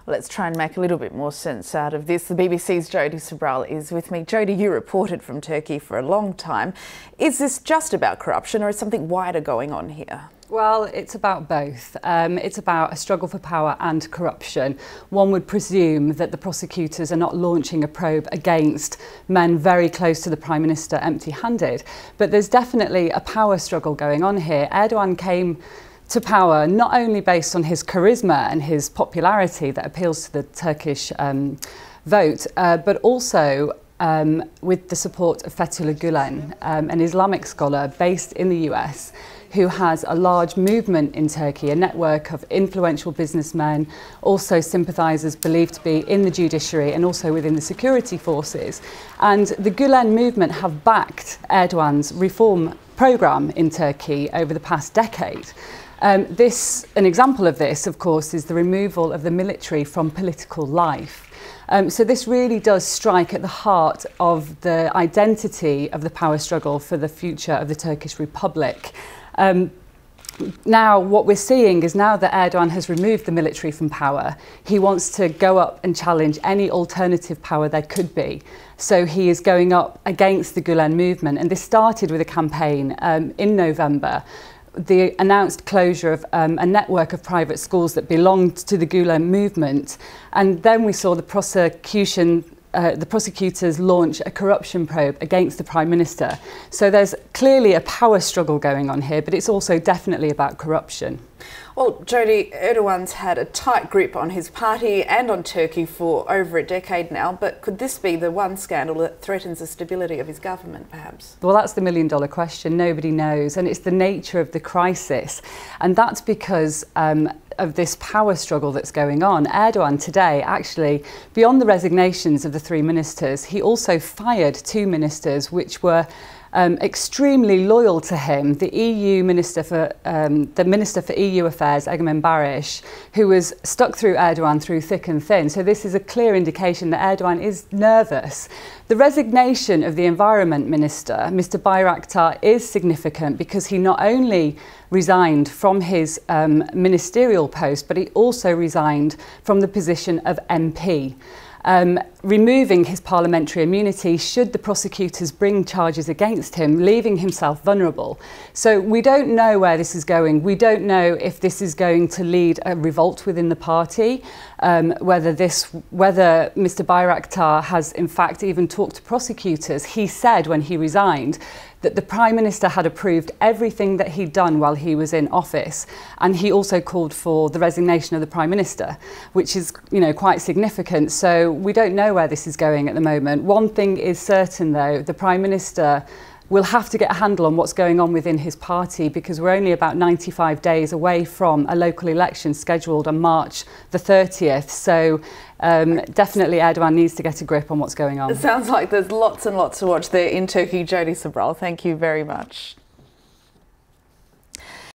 Let's try and make a little bit more sense out of this. The BBC's Jody Sabral is with me. Jody, you reported from Turkey for a long time. Is this just about corruption or is something wider going on here? Well, it's about both. It's about a struggle for power and corruption. One would presume that the prosecutors are not launching a probe against men very close to the Prime Minister empty-handed. But there's definitely a power struggle going on here. Erdogan came to power not only based on his charisma and his popularity that appeals to the Turkish vote, but also with the support of Fethullah Gulen, an Islamic scholar based in the US, who has a large movement in Turkey, a network of influential businessmen, also sympathisers believed to be in the judiciary and also within the security forces. And the Gulen movement have backed Erdogan's reform programme in Turkey over the past decade. An example of this, of course, is the removal of the military from political life. So this really does strike at the heart of the identity of the power struggle for the future of the Turkish Republic. Now what we're seeing is now that Erdogan has removed the military from power, he wants to go up and challenge any alternative power there could be. So he is going up against the Gulen movement, and this started with a campaign in November. The announced closure of a network of private schools that belonged to the Gulen movement, and then we saw the prosecutors launch a corruption probe against the Prime Minister. So there's clearly a power struggle going on here, but it's also definitely about corruption. Well, Jody, Erdogan's had a tight grip on his party and on Turkey for over a decade now, but could this be the one scandal that threatens the stability of his government, perhaps? Well, that's the million-dollar question. Nobody knows, and it's the nature of the crisis. And that's because of this power struggle that's going on. Erdogan today, actually, beyond the resignations of the three ministers, he also fired two ministers which were extremely loyal to him. The Minister for EU Affairs, Egemen Barış, who was stuck through Erdogan through thick and thin. So this is a clear indication that Erdogan is nervous. The resignation of the Environment Minister, Mr. Bayraktar, is significant because he not only resigned from his ministerial post, but he also resigned from the position of MP. Removing his parliamentary immunity should the prosecutors bring charges against him, leaving himself vulnerable. So we don't know where this is going. We don't know if this is going to lead a revolt within the party, whether Mr. Bayraktar has in fact even talked to prosecutors. He said when he resigned that the Prime Minister had approved everything that he'd done while he was in office, and he also called for the resignation of the Prime Minister, which is, quite significant. So we don't know where this is going at the moment. One thing is certain, though: the Prime Minister will have to get a handle on what's going on within his party, because we're only about 95 days away from a local election scheduled on March the 30th. So definitely Erdogan needs to get a grip on what's going on. It sounds like there's lots and lots to watch there in Turkey. Jody Sabral, thank you very much.